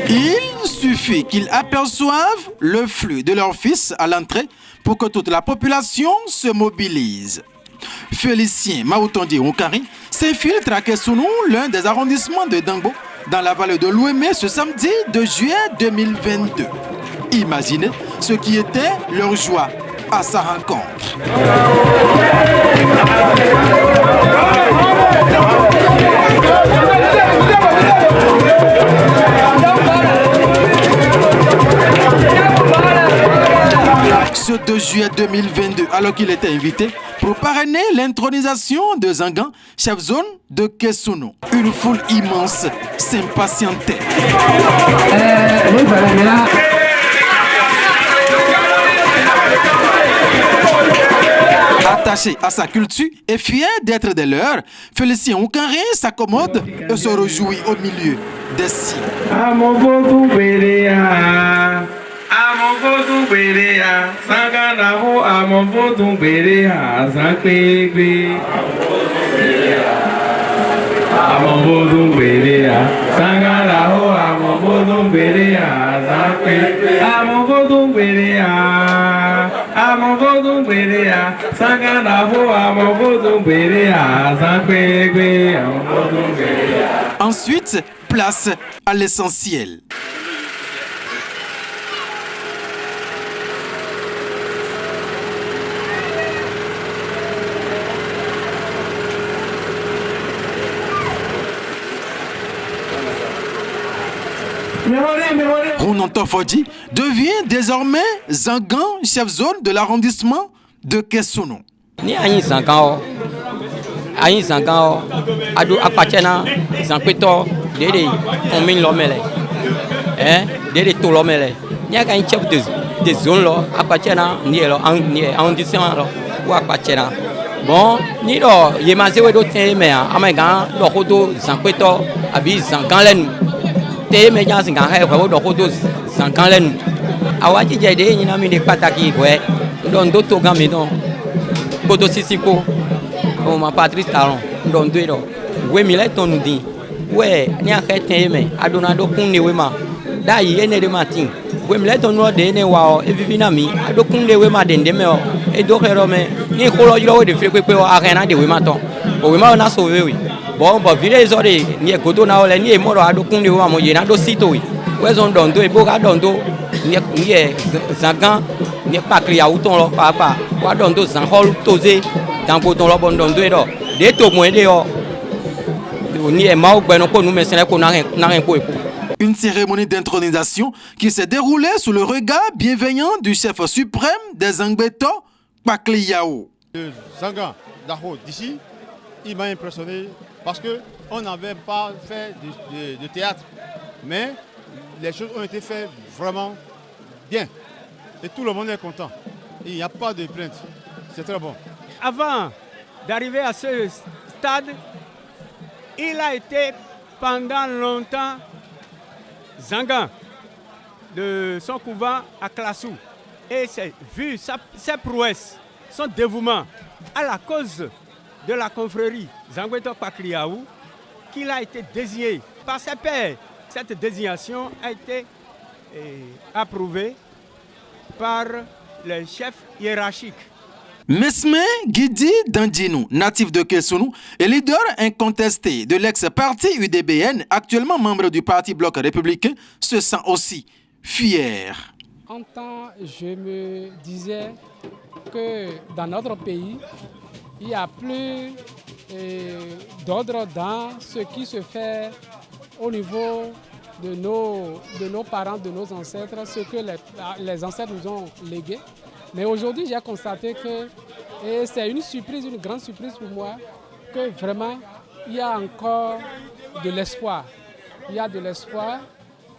Il suffit qu'ils aperçoivent le flux de leur fils à l'entrée pour que toute la population se mobilise. Félicien Maoutondi Oukari s'infiltre à Kessounou, l'un des arrondissements de Dangbo, dans la vallée de l'Ouémé ce samedi 2 juillet 2022. Imaginez ce qui était leur joie à sa rencontre. Ce 2 juillet 2022, alors qu'il était invité pour parrainer l'intronisation de Zangan, chef zone de Kessounou. Une foule immense s'impatientait. Attaché à sa culture et fier d'être de leurs, Félicien Oukari s'accommode et se réjouit au milieu des siens. Ensuite, place à l'essentiel. Rounon Tofodi devient désormais Zangan, chef zone de l'arrondissement de Kessounou. Ni ayi Zangan ado apachena Zanpeto dede commune lomele dede to lomele ni aka chef de zone lo apachena ni arrondissement lo ou apachena bon ni do yemazewe do teme amaga do hodo Zanpeto abi Zangan len te me jan singa ha ko do hodo Zangan len awaji je de nyina mi de pataki kwe don do to gami don bodo sisipo o ma Patrice Talon don do do we mi le tonu din we ni a khete me adona do kunne we ma da yi ene de matin we mi le tonu de ne wa o e vivina mi ado kunne we ma de ndeme o e do khero me ni ko lo jiro we de fe pe o arena de we ma ton o we ma na so we bon bo vire zo de ni e godo na o le ni e mo ro ado kunne we ma mo ye na do sito we zon don do e bo ga don do ni e Zangan ni pa clear ou ton lo papa wa don do Zan hol toze dans ton lo bon don do de to mo de o ni e ma o gbe no ko nu me sene ko na ren ko. Une cérémonie d'intronisation qui s'est déroulée sous le regard bienveillant du chef suprême des Zangbeto, Pakliao. Zangan Daho d'ici, il m'a impressionné parce qu'on n'avait pas fait de théâtre, mais les choses ont été faites vraiment bien. Et tout le monde est content. Il n'y a pas de plainte. C'est très bon. Avant d'arriver à ce stade, il a été pendant longtemps Zangan de son couvent à Klassou. Et c'est vu ses prouesses, son dévouement à la cause de la confrérie Zangbeto Pakliaou qu'il a été désigné par ses pairs. Cette désignation a été approuvée par les chefs hiérarchiques. Mesme Guidi Dandinou, natif de Kessounou et leader incontesté de l'ex-parti UDBN, actuellement membre du parti Bloc républicain, se sent aussi fier. En temps, je me disais que dans notre pays, il n'y a plus d'ordre dans ce qui se fait au niveau de nos parents, de nos ancêtres, ce que les ancêtres nous ont légué. Mais aujourd'hui, j'ai constaté que, et c'est une surprise, une grande surprise pour moi, que vraiment, il y a encore de l'espoir. Il y a de l'espoir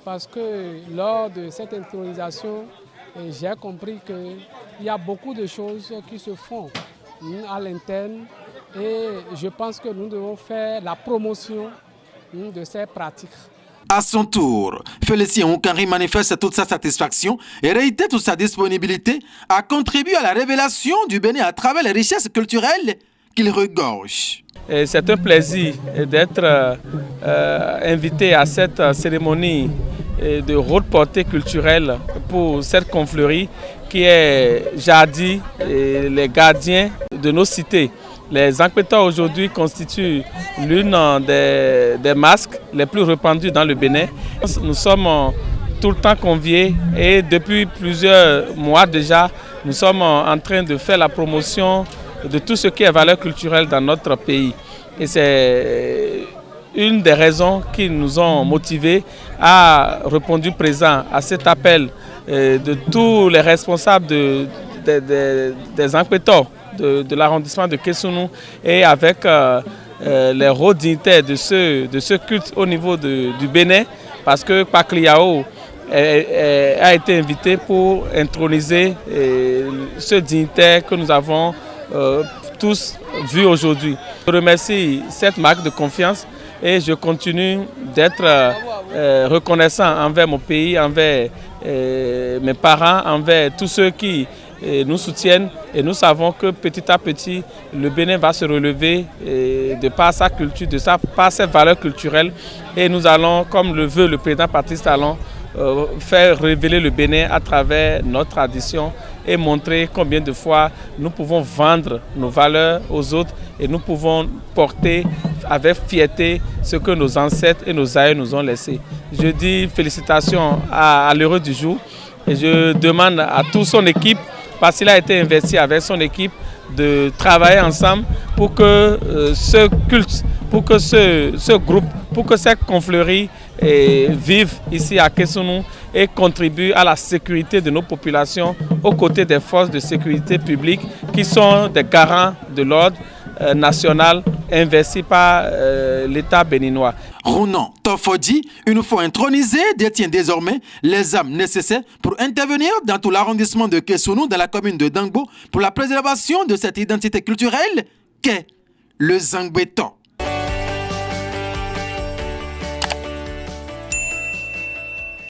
parce que lors de cette intronisation, j'ai compris qu'il y a beaucoup de choses qui se font à l'interne et je pense que nous devons faire la promotion de ces pratiques. À son tour, Félicien Oukari manifeste toute sa satisfaction et réitère toute sa disponibilité à contribuer à la révélation du Bénin à travers les richesses culturelles qu'il regorge. C'est un plaisir d'être invité à cette cérémonie de haute portée culturelle pour cette confrérie qui est jadis les gardiens de nos cités. Les Ankpétois aujourd'hui constituent l'une des masques les plus répandues dans le Bénin. Nous sommes tout le temps conviés et depuis plusieurs mois déjà, nous sommes en train de faire la promotion de tout ce qui est valeur culturelle dans notre pays. Et c'est une des raisons qui nous ont motivés à répondre présent à cet appel de tous les responsables des Ankpétois de l'arrondissement de Kessounou et avec les hauts dignitaires de ce culte au niveau du Bénin, parce que Pakliao a été invité pour introniser ce dignitaire que nous avons tous vu aujourd'hui. Je remercie cette marque de confiance et je continue d'être reconnaissant envers mon pays, envers mes parents, envers tous ceux qui nous soutiennent, et nous savons que petit à petit le Bénin va se relever de par sa culture, par ses valeurs culturelles, et nous allons, comme le veut le président Patrice Talon, faire révéler le Bénin à travers notre tradition et montrer combien de fois nous pouvons vendre nos valeurs aux autres et nous pouvons porter avec fierté ce que nos ancêtres et nos aïeux nous ont laissé. Je dis félicitations à l'heureux du jour et je demande à toute son équipe, parce qu'il a été investi avec son équipe, de travailler ensemble pour que ce culte, pour que ce groupe, pour que cette confrérie vive ici à Kessounou et contribue à la sécurité de nos populations aux côtés des forces de sécurité publique qui sont des garants de l'ordre national investis par l'État béninois. Ronan Tofodi, une fois intronisé, détient désormais les armes nécessaires pour intervenir dans tout l'arrondissement de Kessounou, dans la commune de Dangbo, pour la préservation de cette identité culturelle qu'est le Zangbeto.